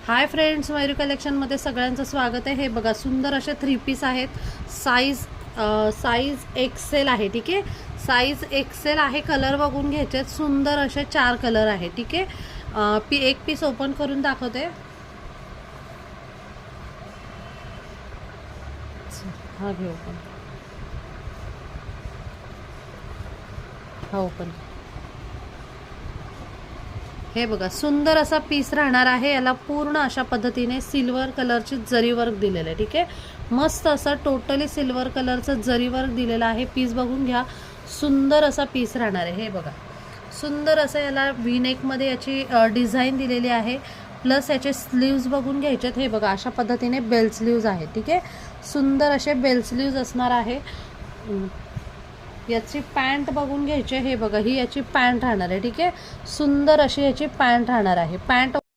Hi friends, Mayuri कलेक्शनमध्ये सगळ्यांचं स्वागत आहे। हे बघा, सुंदर असे 3 पीस आहेत। साईज एक्सेल आहे, ठीक आहे। साईज एक्सेल आहे। कलर बघून घ्यायचे। सुंदर असे 4 कलर आहे, ठीक आहे। एक पीस ओपन करून दाखवते। हा घे ओपन, हा ओपन। हे बघा, सुंदर असा पीस राहणार आहे। याला पूर्ण अशा पद्धतीने सिल्वर कलरची जरी वर्क दिलेलं आहे, ठीक आहे। मस्त असं टोटली सिल्वर कलरचं जरी वर्क दिलेलं आहे। पीस बघून घ्या, सुंदर असा पीस राहणार आहे। हे बघा, सुंदर असं याला व्ही नेकमध्ये याची डिझाईन दिलेली आहे। प्लस याचे स्लीव्ज बघून घ्यायचेत। हे बघा, अशा पद्धतीने बेल स्लीव्ज आहे, ठीक आहे। सुंदर असे बेल स्लीव्ज असणार आहे। याची पॅन्ट बघून घ्यायची। हे बघा, ही याची पॅन्ट राहणार आहे, ठीक आहे। सुंदर अशी याची पॅन्ट राहणार आहे। पॅन्ट